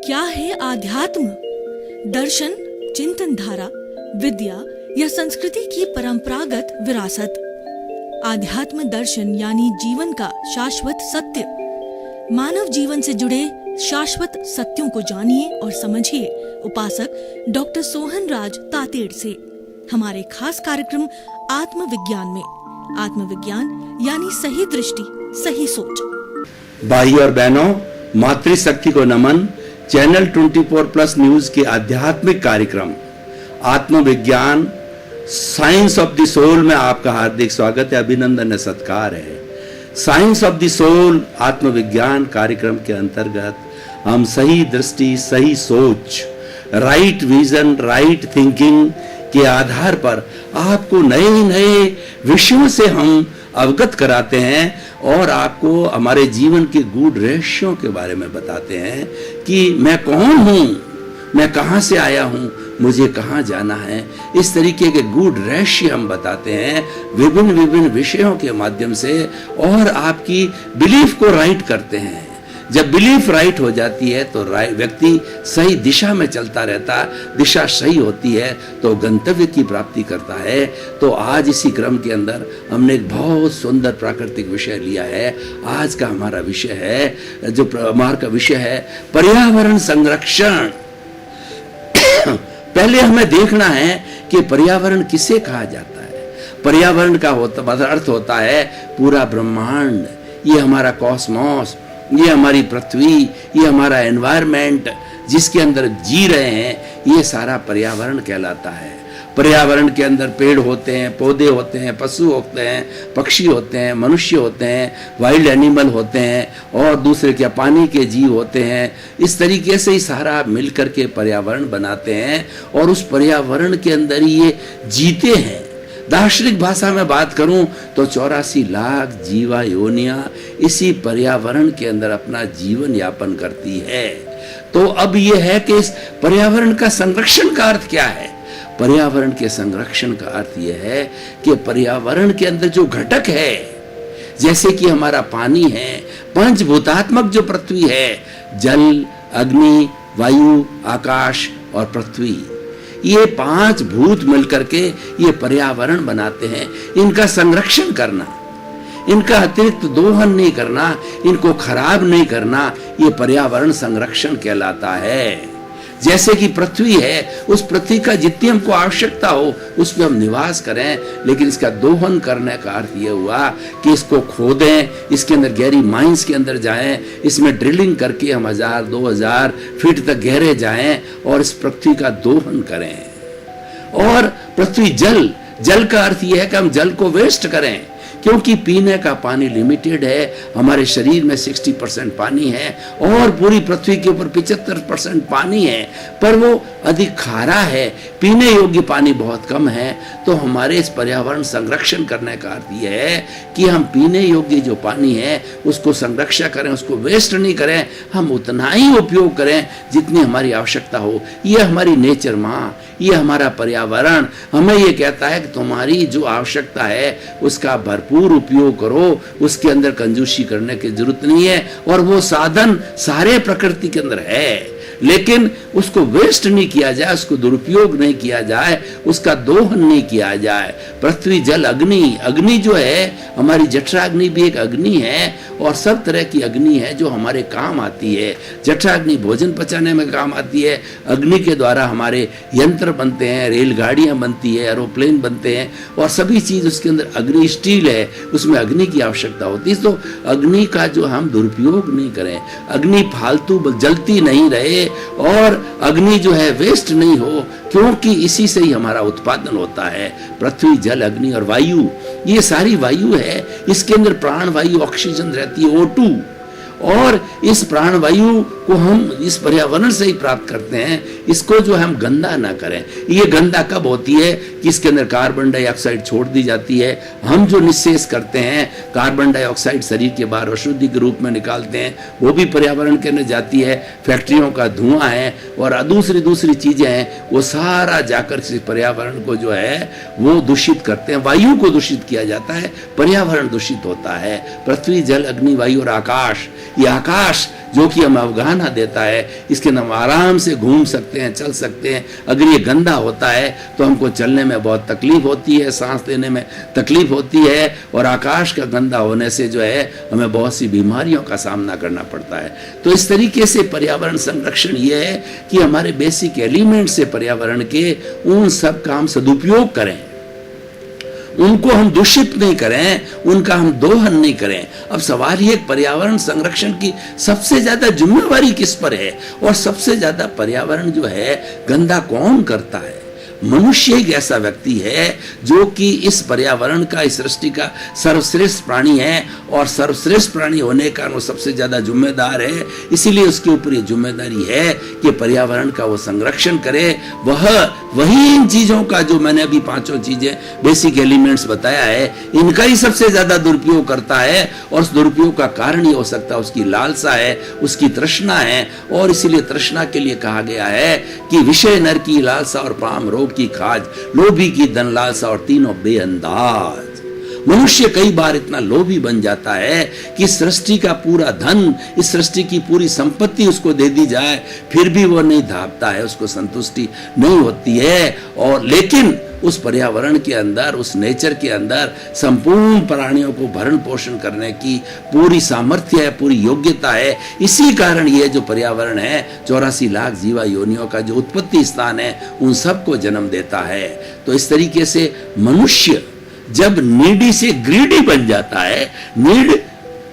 क्या है आध्यात्म? दर्शन, चिंतन धारा, विद्या या संस्कृति की परंपरागत विरासत। आध्यात्म दर्शन यानी जीवन का शाश्वत सत्य। मानव जीवन से जुड़े शाश्वत सत्यों को जानिए और समझिए उपासक डॉक्टर सोहन राज तातेड़ से हमारे खास कार्यक्रम आत्मविज्ञान में। आत्मविज्ञान यानी सही दृष्टि, सही सोच। भाई और बहनों, मातृशक्ति को नमन। चैनल 24+ न्यूज के आध्यात्मिक कार्यक्रम आत्मविज्ञान साइंस ऑफ द सोल में आपका हार्दिक स्वागत है, अभिनंदन है, सत्कार है। साइंस ऑफ द सोल आत्मविज्ञान कार्यक्रम के अंतर्गत हम सही दृष्टि, सही सोच, राइट विजन, राइट थिंकिंग के आधार पर आपको नए नए विषयों से हम अवगत कराते हैं और आपको हमारे जीवन के गूढ़ रहस्यों के बारे में बताते हैं कि मैं कौन हूं, मैं कहां से आया हूं, मुझे कहां जाना है। इस तरीके के गूढ़ रहस्य हम बताते हैं विभिन्न विभिन्न विषयों के माध्यम से और आपकी बिलीफ को राइट करते हैं। जब बिलीफ राइट हो जाती है तो व्यक्ति सही दिशा में चलता रहता, दिशा सही होती है तो गंतव्य की प्राप्ति करता है। तो आज इसी क्रम के अंदर हमने एक बहुत सुंदर प्राकृतिक विषय लिया है। आज का हमारा विषय है, जो हमारा का विषय है पर्यावरण संरक्षण। पहले हमें देखना है कि पर्यावरण किसे कहा जाता है। पर्यावरण का अर्थ होता है पूरा ब्रह्मांड, ये हमारा कॉस्मॉस, ये हमारी पृथ्वी, ये हमारा एनवायरनमेंट जिसके अंदर जी रहे हैं, ये सारा पर्यावरण कहलाता है। पर्यावरण के अंदर पेड़ होते हैं, पौधे होते हैं, पशु होते हैं, पक्षी होते हैं, मनुष्य होते हैं, वाइल्ड एनिमल होते हैं और दूसरे क्या पानी के जीव होते हैं। इस तरीके से ही सारा मिलकर के पर्यावरण बनाते हैं और उस पर्यावरण के अंदर ही ये जीते हैं। दार्शनिक भाषा में बात करूं तो 84 लाख जीवा योनियां इसी पर्यावरण के अंदर अपना जीवन यापन करती है। तो अब यह है कि इस पर्यावरण का संरक्षण का अर्थ क्या है। पर्यावरण के संरक्षण का अर्थ यह है कि पर्यावरण के अंदर जो घटक है, जैसे कि हमारा पानी है, पंचभूतात्मक जो पृथ्वी है, जल, अग्नि, वायु, आकाश और पृथ्वी, ये 5 भूत मिलकर के ये पर्यावरण बनाते हैं। इनका संरक्षण करना, इनका अतिरिक्त दोहन नहीं करना, इनको खराब नहीं करना, ये पर्यावरण संरक्षण कहलाता है। जैसे कि पृथ्वी है, उस पृथ्वी का जितनी हमको आवश्यकता हो उस पर हम निवास करें, लेकिन इसका दोहन करने का अर्थ यह हुआ कि इसको खोदें, इसके अंदर गहरी माइंस के अंदर जाएं, इसमें ड्रिलिंग करके हम 1000-2000 फीट तक गहरे जाएं और इस पृथ्वी का दोहन करें। और पृथ्वी जल, जल का अर्थ यह है कि हम जल को वेस्ट करें, क्योंकि पीने का पानी लिमिटेड है। हमारे शरीर में 60% पानी है और पूरी पृथ्वी के ऊपर 75% पानी है, पर वो अधिक खारा है, पीने योग्य पानी बहुत कम है। तो हमारे इस पर्यावरण संरक्षण करने का अर्थ यह है कि हम पीने योग्य जो पानी है उसको संरक्षण करें, उसको वेस्ट नहीं करें, हम उतना ही उपयोग करें जितनी हमारी आवश्यकता हो। ये हमारी नेचर माँ, ये हमारा पर्यावरण हमें ये कहता है कि तुम्हारी जो आवश्यकता है उसका भरपूर उपयोग करो, उसके अंदर कंजूसी करने की जरूरत नहीं है। और वो साधन सारे प्रकृति के अंदर है, लेकिन उसको वेस्ट नहीं किया जाए, उसको दुरुपयोग नहीं किया जाए, उसका दोहन नहीं किया जाए। पृथ्वी, जल, अग्नि, अग्नि जो है हमारी जठराग्नि भी एक अग्नि है और सब तरह की अग्नि है जो हमारे काम आती है। जठराग्नि भोजन पचाने में काम आती है, अग्नि के द्वारा हमारे यंत्र बनते हैं, रेलगाड़ियां बनती है, एरोप्लेन बनते हैं और सभी चीज उसके अंदर अग्नि, स्टील है, उसमें अग्नि की आवश्यकता होती है। तो अग्नि का जो हम दुरुपयोग नहीं करें, अग्नि फालतू जलती नहीं रहे और अग्नि जो है वेस्ट नहीं हो, क्योंकि इसी से ही हमारा उत्पादन होता है। पृथ्वी, जल, अग्नि और वायु, ये सारी वायु है, इसके अंदर प्राण वायु, ऑक्सीजन रहती है, O2, और इस प्राण वायु को हम इस पर्यावरण से ही प्राप्त करते हैं। इसको जो हम गंदा ना करें। ये गंदा कब होती है कि इसके अंदर कार्बन डाइऑक्साइड छोड़ दी जाती है। हम जो निःशेष करते हैं, कार्बन डाइऑक्साइड शरीर के बाहर अशुद्धि के रूप में निकालते हैं, वो भी पर्यावरण के अंदर जाती है। फैक्ट्रियों का धुआं है और दूसरी चीजें हैं, वो सारा जाकर पर्यावरण को जो है वो दूषित करते हैं। वायु को दूषित किया जाता है, पर्यावरण दूषित होता है। पृथ्वी, जल, अग्नि, वायु और आकाश, ये आकाश जो कि हम अवगाहन खाना देता है, इसके अंदर हम आराम से घूम सकते हैं, चल सकते हैं। अगर ये गंदा होता है तो हमको चलने में बहुत तकलीफ होती है, सांस लेने में तकलीफ होती है, और आकाश का गंदा होने से जो है हमें बहुत सी बीमारियों का सामना करना पड़ता है। तो इस तरीके से पर्यावरण संरक्षण ये है कि हमारे बेसिक एलिमेंट से पर्यावरण के उन सब का हम सदुपयोग करें, उनको हम दूषित नहीं करें, उनका हम दोहन नहीं करें। अब सवाल ये, पर्यावरण संरक्षण की सबसे ज्यादा जिम्मेवारी किस पर है, और सबसे ज्यादा पर्यावरण जो है गंदा कौन करता है? मनुष्य एक ऐसा व्यक्ति है जो कि इस पर्यावरण का, इस सृष्टि का सर्वश्रेष्ठ प्राणी है, और सर्वश्रेष्ठ प्राणी होने का वो सबसे ज्यादा जिम्मेदार है। इसीलिए उसके ऊपर ये जिम्मेदारी है कि पर्यावरण का वो संरक्षण करे। वही इन चीजों का, जो मैंने अभी पांचों चीजें बेसिक एलिमेंट्स बताया है, इनका ही सबसे ज्यादा दुरुपयोग करता है। और उस दुरुपयोग का कारण ये हो सकता है उसकी लालसा है, उसकी तृष्णा है। और इसीलिए तृष्णा के लिए कहा गया है कि विषय नर की लालसा और पाम रोग की खाज, लोभी की धन लालसा और तीनों बेअंदाज। मनुष्य कई बार इतना लोभी बन जाता है कि सृष्टि का पूरा धन, इस सृष्टि की पूरी संपत्ति उसको दे दी जाए, फिर भी वो नहीं धापता है, उसको संतुष्टि नहीं होती है। और लेकिन उस पर्यावरण के अंदर, उस नेचर के अंदर संपूर्ण प्राणियों को भरण पोषण करने की पूरी सामर्थ्य है, पूरी योग्यता है। इसी कारण ये जो पर्यावरण है 84 लाख जीवा योनियों का जो उत्पत्ति स्थान है, उन सबको जन्म देता है। तो इस तरीके से मनुष्य जब नीडी से ग्रीडी बन जाता है, नीड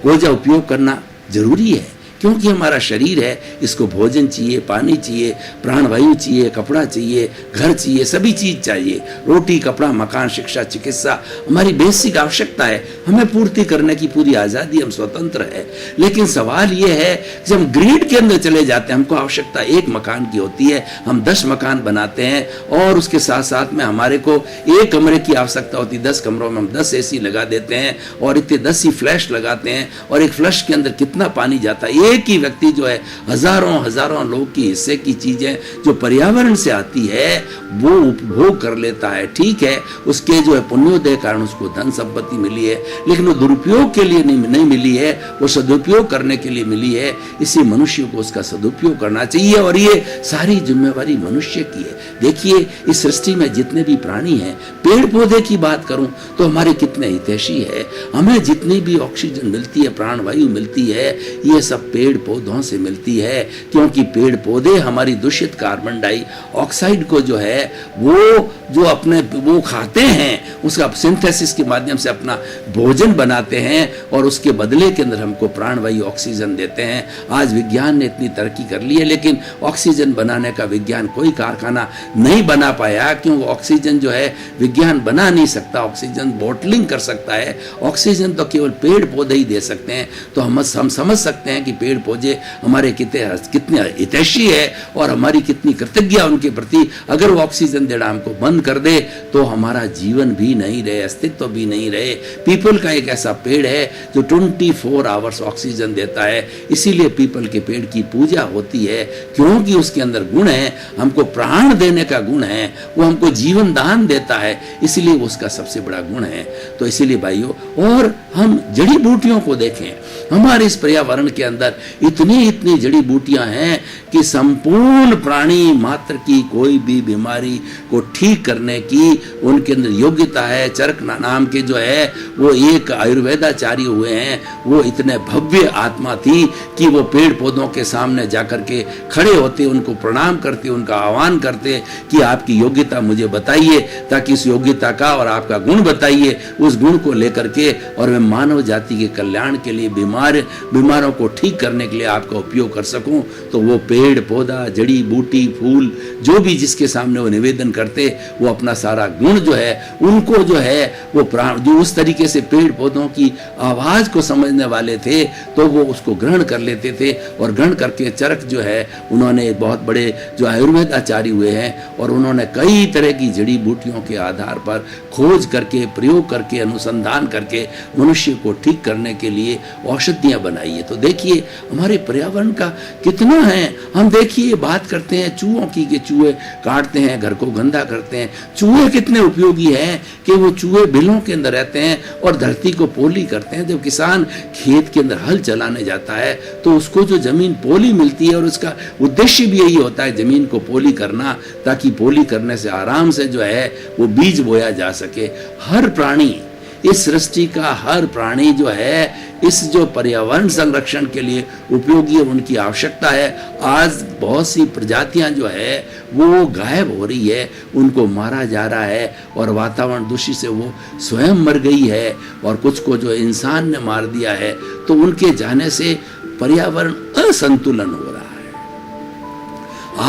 को जो उपयोग करना जरूरी है, क्योंकि हमारा शरीर है, इसको भोजन चाहिए, पानी चाहिए, प्राणवायु चाहिए, कपड़ा चाहिए, घर चाहिए, सभी चीज चाहिए। रोटी, कपड़ा, मकान, शिक्षा, चिकित्सा हमारी बेसिक आवश्यकता है। हमें पूर्ति करने की पूरी आजादी, हम स्वतंत्र है। लेकिन सवाल यह है कि हम ग्रीड के अंदर चले जाते हैं। हमको आवश्यकता एक मकान की होती है, हम 10 मकान बनाते हैं, और उसके साथ साथ में हमारे को एक कमरे की आवश्यकता होती है, 10 कमरों में हम 10 AC लगा देते हैं, और इतने 10 ही फ्लैश लगाते हैं, और एक फ्लैश के अंदर कितना पानी जाता है। एक ही व्यक्ति जो है हजारों लोग की हिस्से की चीजें जो पर्यावरण से आती है वो उपभोग कर लेता है। ठीक है, उसके जो है पुण्योदय कारण उसको धन संपत्ति मिली है, लेकिन वो दुरुपयोग के लिए नहीं मिली है, वो सदुपयोग करने के लिए मिली है। इसी मनुष्य को उसका सदुपयोग करना चाहिए, और ये सारी जिम्मेवारी मनुष्य की है। देखिए, इस सृष्टि में जितने भी प्राणी हैं, पेड़ पौधे की बात करूं तो हमारे कितने हितैषी है। हमें जितनी भी ऑक्सीजन मिलती है, प्राणवायु मिलती है, ये सब पेड़ पौधों से मिलती है। क्योंकि पेड़ पौधे हमारी दूषित कार्बन डाइऑक्साइड को जो है वो खाते हैं, उसका सिंथेसिस के माध्यम से अपना भोजन बनाते हैं, और उसके बदले के अंदर हमको प्राणवायु ऑक्सीजन देते हैं। आज विज्ञान ने इतनी तरक्की कर ली है, लेकिन ऑक्सीजन बनाने का विज्ञान कोई कारखाना नहीं बना पाया, क्योंकि ऑक्सीजन जो है विज्ञान बना नहीं सकता। ऑक्सीजन बॉटलिंग कर सकता है, ऑक्सीजन तो केवल पेड़ पौधे ही दे सकते हैं। तो हम समझ सकते हैं कि पेड़ पौधे हमारे कितने हितैषी है, और हमारी कितनी कृतज्ञता उनके प्रति। अगर वो ऑक्सीजन देना हमको बंद कर दे तो हमारा जीवन भी नहीं रहे, अस्तित्व भी नहीं रहे। पीपल का एक ऐसा पेड़ है जो 24 आवर्स ऑक्सीजन देता है। इसीलिए पीपल के पेड़ की पूजा होती है, क्योंकि उसके अंदर गुण है, हमको प्राण देने का गुण है, वो हमको जीवन दान देता है, इसलिए वो उसका सबसे बड़ा गुण है। तो इसीलिए भाइयों, और हम जड़ी बूटियों को देखें, हमारे इस पर्यावरण के अंदर इतनी जड़ी बूटियां हैं कि संपूर्ण प्राणी मात्र की कोई भी बीमारी को ठीक करने की उनके अंदर योग्यता है। चरक नाम के जो है वो एक आयुर्वेदाचार्य हुए हैं, वो इतने भव्य आत्मा थी कि वो पेड़ पौधों के सामने जाकर के खड़े होते, उनको प्रणाम करते, उनका आह्वान करते कि आपकी योग्यता मुझे बताइए, ताकि उस योग्यता का और आपका गुण बताइए, उस गुण को लेकर के और मैं मानव जाति के कल्याण के लिए, बीमारों को ठीक करने के लिए आपका उपयोग कर सकूं। तो वो पेड़ पौधा, जड़ी बूटी, फूल, जो भी जिसके सामने वो निवेदन करते, वो अपना सारा गुण जो है, उनको जो है वो प्राण, जो उस तरीके से पेड़ पौधों की आवाज को समझने वाले थे, तो वो उसको ग्रहण कर लेते थे। और ग्रहण करके चरक जो है, उन्होंने बहुत बड़े जो आयुर्वेद आचार्य हुए हैं, और उन्होंने कई तरह की जड़ी बूटियों के आधार पर खोज करके, प्रयोग करके, अनुसंधान करके मनुष्य को ठीक करने के लिए औषधियां बनाई है। तो देखिए हमारे पर्यावरण का कितना है। हम देखिए बात करते हैं चूहों की कि चूहे काटते हैं, घर को गंदा करते हैं। चूहे कितने उपयोगी हैं कि वो चूहे बिलों के अंदर रहते हैं और धरती को पोली करते हैं। जब किसान खेत के अंदर हल चलाने जाता है तो उसको जो जमीन पोली मिलती है, और उसका उद्देश्य भी यही होता है जमीन को पोली करना, ताकि पोली करने से आराम से जो है वो बीज बोया जा सके। हर प्राणी, इस सृष्टि का हर प्राणी जो है इस जो पर्यावरण संरक्षण के लिए उपयोगी है, उनकी आवश्यकता है। आज बहुत सी प्रजातियां जो है वो गायब हो रही है, उनको मारा जा रहा है, और वातावरण दूषित से वो स्वयं मर गई है, और कुछ को जो इंसान ने मार दिया है। तो उनके जाने से पर्यावरण असंतुलन हो रहा है।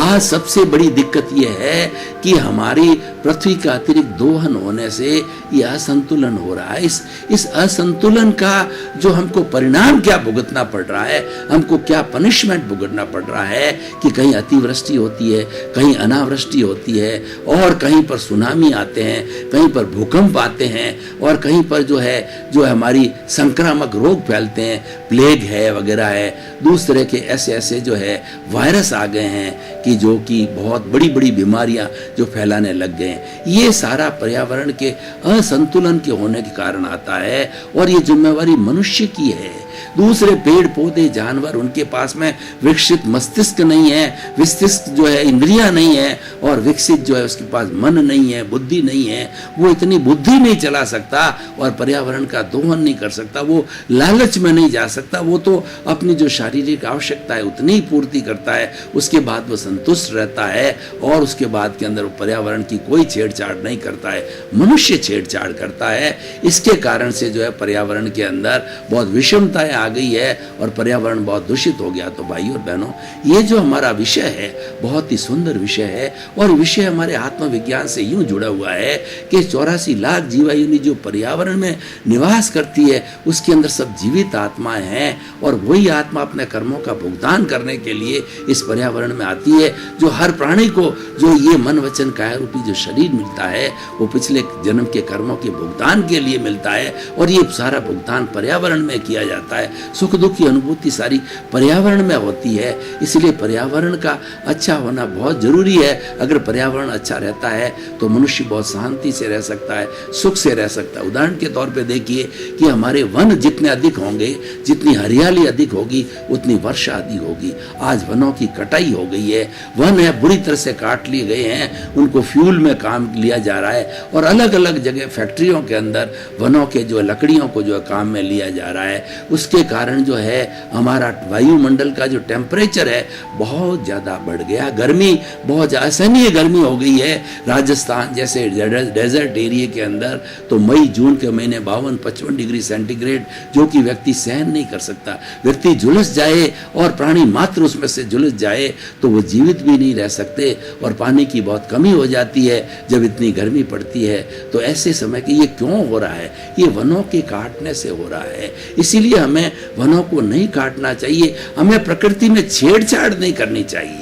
आज सबसे बड़ी दिक्कत यह है कि हमारी पृथ्वी का अतिरिक्त दोहन होने से यह असंतुलन हो रहा है। इस असंतुलन का जो हमको परिणाम क्या भुगतना पड़ रहा है, हमको क्या पनिशमेंट भुगतना पड़ रहा है कि कहीं अतिवृष्टि होती है, कहीं अनावृष्टि होती है, और कहीं पर सुनामी आते हैं, कहीं पर भूकंप आते हैं, और कहीं पर जो हमारी संक्रामक रोग फैलते हैं, प्लेग है वगैरह है, दूसरे के ऐसे जो है वायरस आ गए हैं कि बहुत बड़ी बड़ी बीमारियां जो फैलाने लग गए हैं। ये सारा पर्यावरण के असंतुलन के होने के कारण आता है, और ये जिम्मेवारी मनुष्य की है। दूसरे पेड़ पौधे जानवर, उनके पास में विकसित मस्तिष्क नहीं है, विकसित जो है इंद्रियां नहीं है, और विकसित जो है उसके पास मन नहीं है, बुद्धि नहीं है। वो इतनी बुद्धि नहीं चला सकता और पर्यावरण का दोहन नहीं कर सकता, वो लालच में नहीं जा सकता। वो तो अपनी जो शारीरिक आवश्यकता है उतनी ही पूर्ति करता है, उसके बाद वो संतुष्ट रहता है, और उसके बाद के अंदर वो पर्यावरण की कोई छेड़छाड़ नहीं करता है। मनुष्य छेड़छाड़ करता है। इसके कारण से जो है पर्यावरण के अंदर बहुत विषमताएं आ गई है, और पर्यावरण बहुत दूषित हो गया। तो भाइयों और बहनों, ये जो हमारा विषय है बहुत ही सुंदर विषय है, और विषय हमारे आत्मविज्ञान से यूं जुड़ा हुआ है कि 84 लाख जीवायुनी जो पर्यावरण में निवास करती है, उसके अंदर सब जीवित आत्माएं हैं, और वही आत्मा अपने कर्मों का भुगतान करने के लिए इस पर्यावरण में आती है। जो हर प्राणी को जो ये मन वचन काया रूपी जो शरीर मिलता है, वो पिछले जन्म के कर्मों के भुगतान के लिए मिलता है, और ये सारा भुगतान पर्यावरण में किया जाता है। सुख दुख की अनुभूति सारी पर्यावरण में होती है। इसलिए पर्यावरण का अच्छा होना बहुत जरूरी है। अगर पर्यावरण अच्छा रहता है तो मनुष्य बहुत शांति से रह सकता है, सुख से रह सकता है। उदाहरण के तौर पे देखिए कि हमारे वन जितने अधिक होंगे, जितनी हरियाली अधिक होगी, उतनी वर्षा अधिक होगी। आज वनों की कटाई हो गई है, वन है बुरी तरह से काट लिए गए हैं, उनको फ्यूल में काम लिया जा रहा है, और अलग अलग जगह फैक्ट्रियों के अंदर वनों के जो लकड़ियों को जो काम में लिया जा रहा है। उसके कारण जो है हमारा वायुमंडल का जो टेम्परेचर है बहुत ज़्यादा बढ़ गया। गर्मी बहुत असहनीय गर्मी हो गई है। राजस्थान जैसे डेजर्ट एरिया के अंदर तो मई जून के महीने 52-55 डिग्री सेंटीग्रेड, जो कि व्यक्ति सहन नहीं कर सकता। व्यक्ति झुलस जाए और प्राणी मात्र उसमें से झुलस जाए तो वो जीवित भी नहीं रह सकते, और पानी की बहुत कमी हो जाती है जब इतनी गर्मी पड़ती है। तो ऐसे समय कि ये क्यों हो रहा है? ये वनों के काटने से हो रहा है। इसीलिए हमें वनों को नहीं काटना चाहिए, हमें प्रकृति में छेड़छाड़ नहीं करनी चाहिए।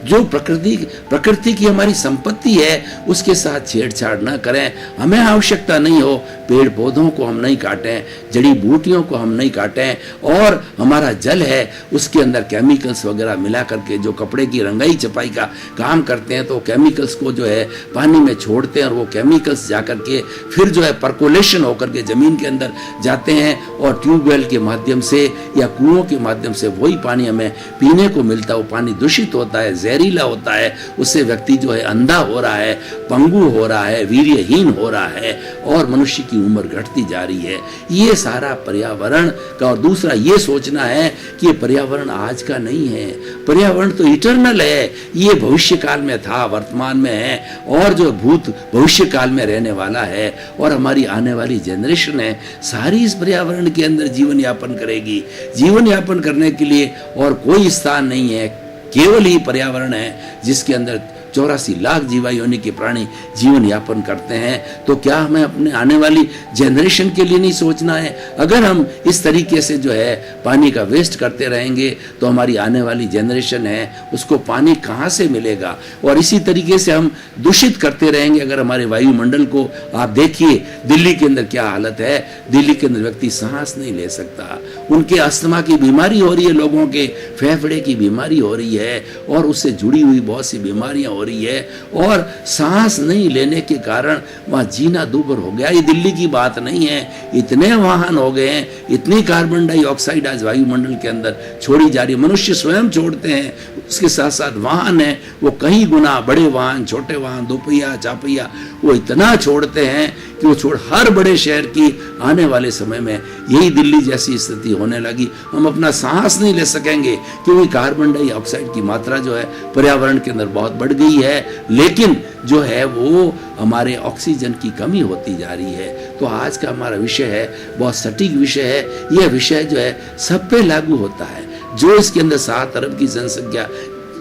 जो प्रकृति की हमारी संपत्ति है उसके साथ छेड़छाड़ ना करें। हमें आवश्यकता नहीं हो, पेड़ पौधों को हम नहीं काटें, जड़ी बूटियों को हम नहीं काटें, और हमारा जल है उसके अंदर केमिकल्स वगैरह मिला करके जो कपड़े की रंगाई छपाई का काम करते हैं, तो केमिकल्स को जो है पानी में छोड़ते हैं, और वो केमिकल्स जाकर के फिर जो है परकोलेशन होकर के जमीन के अंदर जाते हैं, और ट्यूबवेल के माध्यम से या कुओं के माध्यम से वही पानी हमें पीने को मिलता है। वो पानी दूषित होता है, जहरीला होता है, उससे व्यक्ति जो है अंधा हो रहा है, पंगु हो रहा है, वीर्यहीन हो रहा है, और मनुष्य की उम्र घटती जा रही है। ये सारा पर्यावरण का। और दूसरा ये सोचना है कि ये पर्यावरण आज का नहीं है, पर्यावरण तो इटर्नल है। ये भविष्य काल में था, वर्तमान में है, और जो भूत भविष्य काल में रहने वाला है, और हमारी आने वाली जनरेशन है सारी इस पर्यावरण के अंदर जीवन यापन करेगी। जीवन यापन करने के लिए और कोई स्थान नहीं है, केवल ही पर्यावरण है जिसके अंदर 84 लाख जीवा योनि के प्राणी जीवन यापन करते हैं, तो क्या हमें अपने आने वाली जनरेशन के लिए नहीं सोचना है? अगर हम इस तरीके से जो है पानी का वेस्ट करते रहेंगे तो हमारी आने वाली जनरेशन है उसको पानी कहाँ से मिलेगा? और इसी तरीके से हम दूषित करते रहेंगे। अगर हमारे वायुमंडल को आप देखिए, दिल्ली के अंदर क्या हालत है, दिल्ली के अंदर व्यक्ति सांस नहीं ले सकता, उनके अस्थमा की बीमारी हो रही है, लोगों के फेफड़े की बीमारी हो रही है और उससे जुड़ी हुई बहुत सी बीमारियां हो रही है, और सांस नहीं लेने के कारण वहाँ जीना दूभर हो गया। ये दिल्ली की बात नहीं है, इतने वाहन हो गए हैं, इतनी कार्बन डाइऑक्साइड आज वायुमंडल के अंदर छोड़ी जा रही है, मनुष्य स्वयं छोड़ते हैं, उसके साथ साथ वाहन है वो कई गुना, बड़े वाहन, छोटे वाहन, दोपहिया, चापहिया, वो इतना छोड़ते हैं कि वो छोड़ हर बड़े शहर की आने वाले समय में यही दिल्ली जैसी स्थिति होने लगी। हम अपना सांस नहीं ले सकेंगे क्योंकि कार्बन डाइऑक्साइड की मात्रा जो है पर्यावरण के अंदर बहुत बढ़ गई है, लेकिन जो है वो हमारे ऑक्सीजन की कमी होती जा रही है। तो आज का हमारा विषय है, बहुत सटीक विषय है, यह विषय जो है सब पे लागू होता है। जो इसके अंदर 7 अरब की जनसंख्या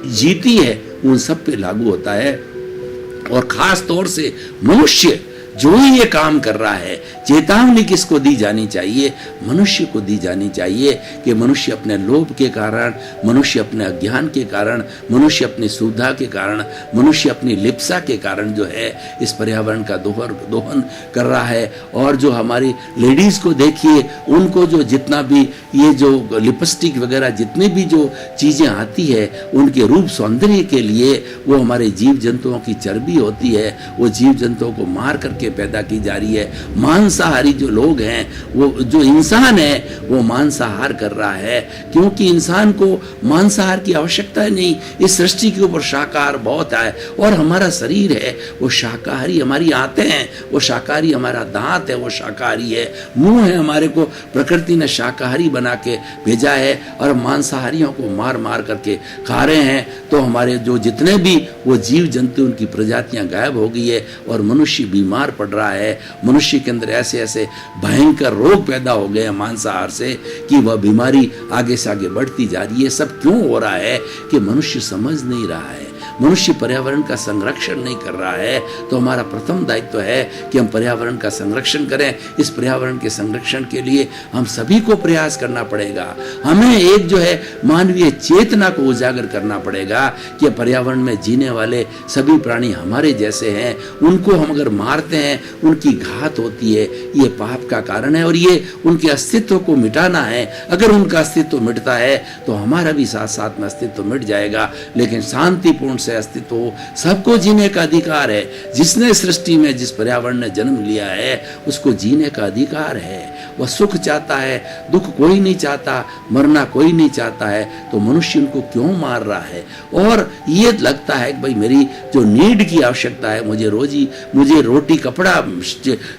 जीती है उन सब पे लागू होता है, और खास तौर से मनुष्य जो ही ये काम कर रहा है, चेतावनी किसको दी जानी चाहिए? मनुष्य को दी जानी चाहिए कि मनुष्य अपने लोभ के कारण, मनुष्य अपने अज्ञान के कारण, मनुष्य अपनी सुविधा के कारण, मनुष्य अपनी लिप्सा के कारण जो है इस पर्यावरण का दोहन कर रहा है। और जो हमारी लेडीज को देखिए, उनको जो जितना भी ये जो लिपस्टिक वगैरह जितनी भी जो चीजें आती है उनके रूप सौंदर्य के लिए, वो हमारे जीव जंतुओं की चर्बी होती है, वो जीव जंतुओं को मार करके पैदा की जा रही है। मांसाहारी जो लोग हैं, वो जो इंसान है वो मांसाहार कर रहा है, क्योंकि इंसान को मांसाहार की आवश्यकता है नहीं। इस सृष्टि के ऊपर शाकाहार बहुत है, और हमारा शरीर है वो शाकाहारी, हमारी आंतें हैं वो शाकाहारी, हमारा दांत है वो शाकाहारी है, मुंह है हमारे को प्रकृति ने शाकाहारी बना के भेजा है, और मांसाहारियों को मार मार करके खा रहे हैं। तो हमारे जो जितने भी वो जीव जंतु उनकी प्रजातियां गायब हो गई है, और मनुष्य बीमार पड़ रहा है। मनुष्य के अंदर ऐसे ऐसे भयंकर रोग पैदा हो गए हैं मांसाहार से कि वह बीमारी आगे से आगे बढ़ती जा रही है। सब क्यों हो रहा है? कि मनुष्य समझ नहीं रहा है, मनुष्य पर्यावरण का संरक्षण नहीं कर रहा है। तो हमारा प्रथम दायित्व है कि हम पर्यावरण का संरक्षण करें। इस पर्यावरण के संरक्षण के लिए हम सभी को प्रयास करना पड़ेगा। हमें एक जो है मानवीय चेतना को उजागर करना पड़ेगा कि पर्यावरण में जीने वाले सभी प्राणी हमारे जैसे हैं, उनको हम अगर मारते हैं उनकी घात होती है, ये पाप का कारण है, और ये उनके अस्तित्व को मिटाना है। अगर उनका अस्तित्व मिटता है तो हमारा भी साथ साथ में अस्तित्व मिट जाएगा। लेकिन शांतिपूर्ण से अस्तित्व हो, सबको जीने का अधिकार है। जिसने सृष्टि में जिस पर्यावरण ने जन्म लिया है उसको जीने का अधिकार है। वह सुख चाहता है, दुख कोई नहीं चाहता, मरना कोई नहीं चाहता है, तो मनुष्य उनको क्यों मार रहा है? और ये लगता है कि भाई मेरी जो नीड की आवश्यकता है, मुझे रोटी, कपड़ा,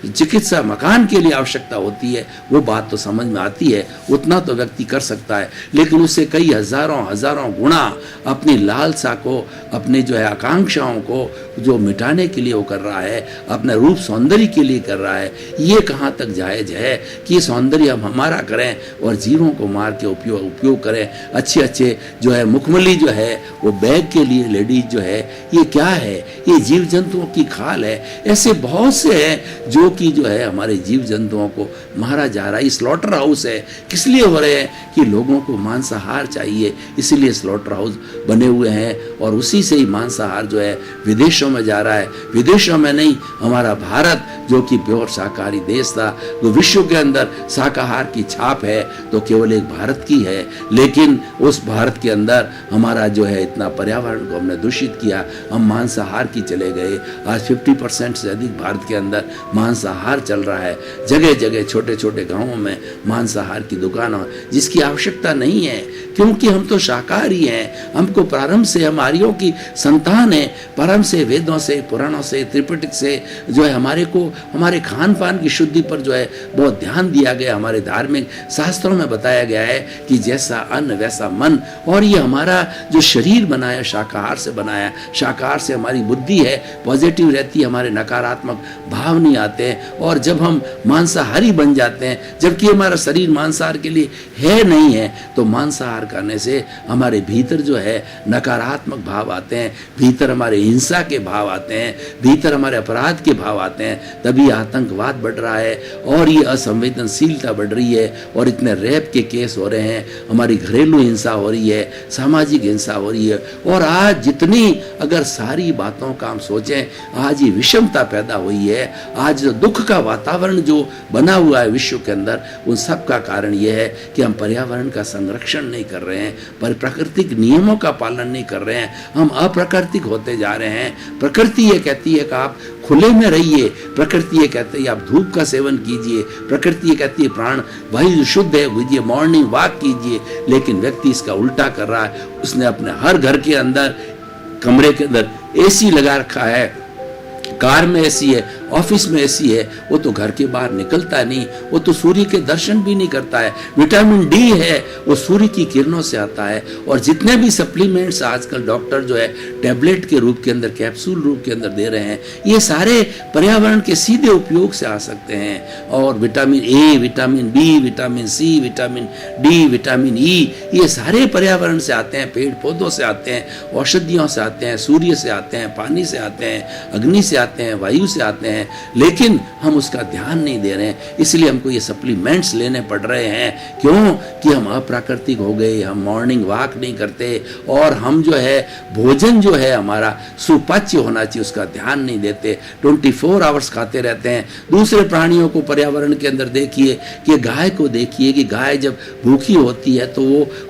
चिकित्सा, मकान के लिए आवश्यकता होती है, वो बात तो समझ में आती है, उतना तो व्यक्ति कर सकता है। लेकिन उससे कई हजारों गुना अपनी लालसा को, अपने जो है आकांक्षाओं को जो मिटाने के लिए वो कर रहा है, अपने रूप सौंदर्य के लिए कर रहा है। ये कहाँ तक जायज है कि सौंदर्य हम हमारा करें और जीवों को मार के उपयोग करें? अच्छे जो है मुखमली जो है वो बैग के लिए लेडीज जो है, ये क्या है? ये जीव जंतुओं की खाल है। ऐसे बहुत से हैं जो कि जो है हमारे जीव जंतुओं को मारा जा रहा है। स्लॉटर हाउस है, किस लिए हो रहे हैं? कि लोगों को मांसाहार चाहिए, इसीलिए स्लॉटर हाउस बने हुए हैं, और उसी से ही मांसाहार जो है विदेशों में जा रहा है। विदेशों में नहीं, हमारा भारत जो कि प्योर शाकाहारी देश था, जो विश्व के अंदर शाकाहार की छाप है तो केवल एक भारत की है। लेकिन उस भारत के अंदर हमारा जो है इतना पर्यावरण को हमने दूषित किया, हम मांसाहार की चले गए। आज 50% से अधिक भारत के अंदर मांसाहार चल रहा है। जगह जगह छोटे छोटे गांवों में मांसाहार की दुकानें, जिसकी आवश्यकता नहीं है, क्योंकि हम तो शाकाहारी हैं। हमको प्रारंभ से, हम आर्यों की संतान है, प्रारंभ से वेदों से, पुराणों से, त्रिपिटक से जो है हमारे को हमारे खान पान की शुद्धि पर जो है बहुत ध्यान दिया गया। हमारे धार्मिक शास्त्रों में बताया गया है कि जैसा अन्न वैसा मन। और ये हमारा जो शरीर बनाया शाकाहार से बनाया, शाकाहार से हमारी बुद्धि है पॉजिटिव रहती है, हमारे नकारात्मक भाव नहीं आते हैं। और जब हम मांसाहारी बन जाते हैं, जबकि हमारा शरीर मांसाहार के लिए है नहीं है, तो मांसाहार करने से हमारे भीतर जो है नकारात्मक भाव आते हैं, भीतर हमारे हिंसा के भाव आते हैं, भीतर हमारे अपराध के भाव आते हैं। तभी आतंकवाद बढ़ रहा है और ये असंवेदनशीलता बढ़ रही है और इतने रेप के केस हो रहे हैं, हमारी घरेलू हिंसा हो रही है, सामाजिक हिंसा हो रही है। और आज जितनी अगर सारी बातों का हम सोचें, आज ये विषमता पैदा हुई है, आज जो दुख का वातावरण जो बना हुआ है विश्व के अंदर, उन सब का कारण ये है कि हम पर्यावरण का संरक्षण नहीं कर रहे हैं, पर प्राकृतिक नियमों का पालन नहीं कर रहे हैं, हम अप्राकृतिक होते जा रहे हैं। प्रकृति ये कहती है कि आप खुले में रहिए, प्रकृति ये कहती है आप धूप का सेवन कीजिए, प्रकृति ये कहती है प्राण वायु शुद्ध है कीजिए, मॉर्निंग वॉक कीजिए, लेकिन व्यक्ति इसका उल्टा कर रहा है। उसने अपने हर घर के अंदर कमरे के अंदर एसी लगा रखा है, कार में एसी है, ऑफिस में एसी है, वो तो घर के बाहर निकलता नहीं, वो तो सूर्य के दर्शन भी नहीं करता है। विटामिन डी है वो सूर्य की किरणों से आता है। और जितने भी सप्लीमेंट्स आजकल डॉक्टर जो है टैबलेट के रूप के अंदर, कैप्सूल रूप के अंदर दे रहे हैं, ये सारे पर्यावरण के सीधे उपयोग से आ सकते हैं। और vitamin A, vitamin B, vitamin C, vitamin D, vitamin E, ये सारे पर्यावरण से आते हैं, पेड़ पौधों से आते हैं, औषधियों से आते हैं, सूर्य से आते हैं, पानी से आते हैं, अग्नि से आते हैं, वायु से आते हैं, लेकिन हम उसका ध्यान नहीं दे रहे हैं। इसलिए हमको ये सप्लीमेंट्स लेने पड़ रहे हैं। क्यों? कि हम अप्राकृतिक हो गए, हम मॉर्निंग वॉक नहीं करते और हम जो है भोजन जो है हमारा सुपाच्य होना चाहिए उसका ध्यान नहीं देते, 24 आवर्स खाते रहते हैं। दूसरे प्राणियों को पर्यावरण के अंदर देखिए कि गाय को देखिए कि गाय जब भूखी होती है तो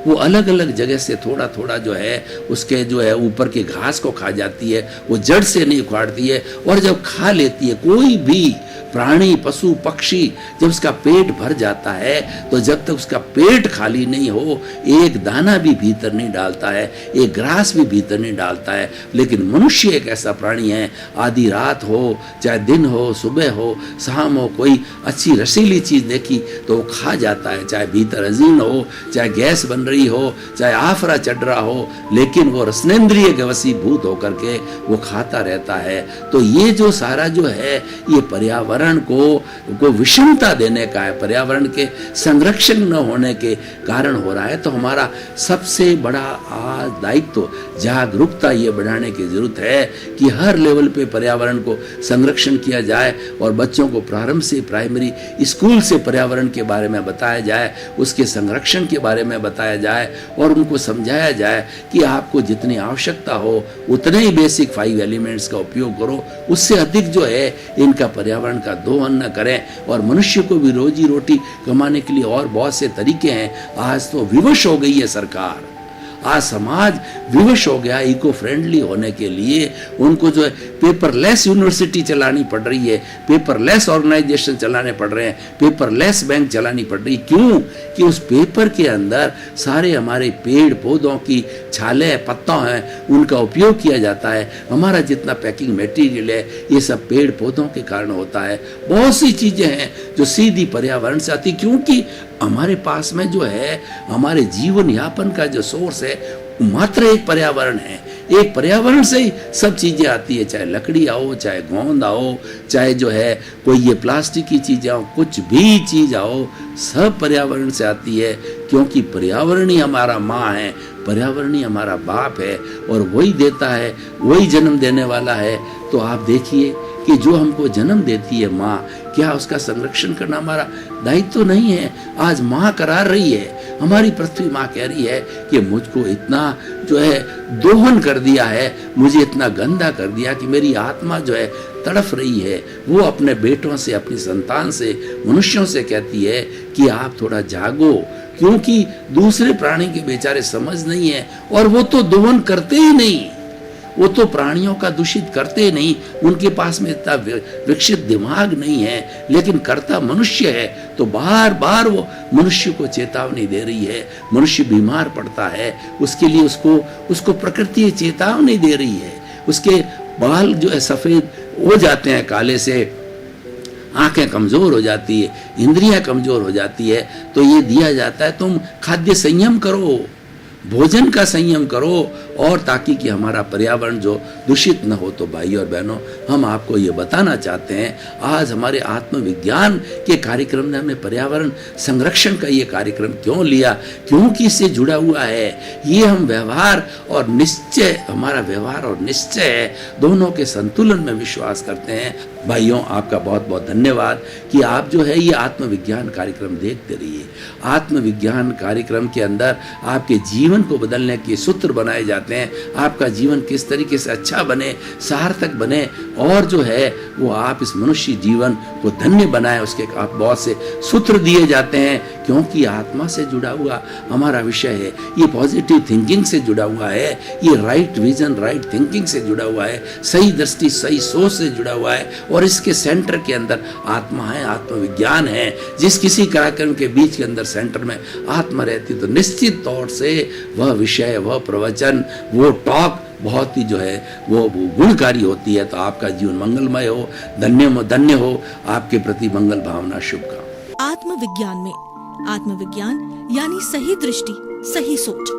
वो अलग अलग जगह से थोड़ा थोड़ा जो है उसके जो है ऊपर के घास को खा जाती है, वो जड़ से नहीं उखाड़ती है। और जब खा लेती है, कोई भी प्राणी पशु पक्षी जब उसका पेट भर जाता है तो जब तक उसका पेट खाली नहीं हो एक दाना भी भीतर नहीं डालता है, एक ग्रास भी भीतर नहीं डालता है। लेकिन मनुष्य एक ऐसा प्राणी है, आधी रात हो चाहे दिन हो, सुबह हो शाम हो, कोई अच्छी रसीली चीज देखी तो वो खा जाता है, चाहे भीतर अजीर्ण हो, चाहे गैस बन रही हो, चाहे आफरा चढ़ रहा हो, लेकिन वो रसनेन्द्रिय के वशीभूत होकर के वो खाता रहता है। तो ये जो सारा जो है ये पर्यावरण को विषमता देने का है, पर्यावरण के संरक्षण न होने के कारण हो रहा है। तो हमारा सबसे बड़ा आज दायित्व जागरूकता ये बढ़ाने की जरूरत है कि हर लेवल पे पर्यावरण को संरक्षण किया जाए और बच्चों को प्रारंभ से प्राइमरी स्कूल से पर्यावरण के बारे में बताया जाए, उसके संरक्षण के बारे में बताया जाए और उनको समझाया जाए कि आपको जितनी आवश्यकता हो उतने ही बेसिक 5 एलिमेंट्स का उपयोग करो, उससे अधिक जो है इनका पर्यावरण का दोहन न करें। और मनुष्य को भी रोजी रोटी कमाने के लिए और बहुत से तरीके हैं। आज तो विवश हो गई है सरकार, आज समाज विवश हो गया इको फ्रेंडली होने के लिए। उनको जो है पेपरलेस यूनिवर्सिटी चलानी पड़ रही है, पेपरलेस ऑर्गेनाइजेशन चलाने पड़ रहे हैं, पेपरलेस बैंक चलानी पड़ रही। क्यों? कि उस पेपर के अंदर सारे हमारे पेड़ पौधों की छालें पत्तों हैं उनका उपयोग किया जाता है। हमारा जितना पैकिंग मटेरियल है ये सब पेड़ पौधों के कारण होता है। बहुत सी चीजें हैं जो सीधी पर्यावरण से आती, क्योंकि हमारे पास में जो है हमारे जीवन यापन का जो सोर्स है मात्र एक पर्यावरण है। एक पर्यावरण से ही सब चीजें आती है, चाहे लकड़ी आओ, चाहे गोंद आओ, चाहे जो है कोई ये प्लास्टिक की चीजें आओ, कुछ भी चीज आओ, सब पर्यावरण से आती है। क्योंकि पर्यावरण ही हमारा माँ है, पर्यावरण ही हमारा बाप है और वही देता है, वही जन्म देने वाला है। तो आप देखिए कि जो हमको जन्म देती है माँ, क्या उसका संरक्षण करना हमारा दायित्व तो नहीं है? आज माँ करार रही है, हमारी पृथ्वी माँ कह रही है कि मुझको इतना जो है दोहन कर दिया है, मुझे इतना गंदा कर दिया कि मेरी आत्मा जो है तड़फ रही है। वो अपने बेटों से, अपनी संतान से, मनुष्यों से कहती है कि आप थोड़ा जागो, क्योंकि दूसरे प्राणी के बेचारे समझ नहीं है और वो तो दोहन करते ही नहीं, वो तो प्राणियों का दूषित करते ही नहीं, उनके पास में इतना विकसित दिमाग नहीं है, लेकिन करता मनुष्य है। तो बार बार वो मनुष्य को चेतावनी दे रही है, मनुष्य बीमार पड़ता है, उसके लिए उसको प्रकृति चेतावनी दे रही है। उसके बाल जो है सफेद हो जाते हैं काले से, आंखें कमजोर हो जाती है, इंद्रियां कमजोर हो जाती है, तो ये दिया जाता है तुम खाद्य संयम करो, भोजन का संयम करो, और ताकि कि हमारा पर्यावरण जो दूषित न हो। तो भाई और बहनों, हम आपको ये बताना चाहते हैं, आज हमारे आत्मविज्ञान के कार्यक्रम ने हमने पर्यावरण संरक्षण का ये कार्यक्रम क्यों लिया, क्योंकि इससे जुड़ा हुआ है ये हम व्यवहार और निश्चय, हमारा व्यवहार और निश्चय दोनों के संतुलन में विश्वास करते हैं। भाइयों, आपका बहुत बहुत धन्यवाद कि आप जो है ये आत्मविज्ञान कार्यक्रम देखते रहिए। आत्मविज्ञान कार्यक्रम के अंदर आपके जीवन को बदलने के सूत्र बनाए जाते हैं, आपका जीवन किस तरीके से अच्छा बने, सार्थक बने, और जो है वो आप इस मनुष्य जीवन को धन्य बनाए, उसके आप बहुत से सूत्र दिए जाते हैं, क्योंकि आत्मा से जुड़ा हुआ हमारा विषय है, ये पॉजिटिव थिंकिंग से जुड़ा हुआ है, ये राइट विजन राइट थिंकिंग से जुड़ा हुआ है, सही दृष्टि सही सोच से जुड़ा हुआ है, और इसके सेंटर के अंदर आत्मा है, आत्मविज्ञान है। जिस किसी कार्यक्रम के बीच के अंदर सेंटर में आत्मा रहती, तो निश्चित तौर से वह विषय, वह प्रवचन, वो टॉक बहुत ही जो है वो गुणकारी होती है। तो आपका जीवन मंगलमय हो, धन्य हो, आपके प्रति मंगल भावना शुभकामना। आत्मविज्ञान में आत्मविज्ञान यानी सही दृष्टि, सही सोच।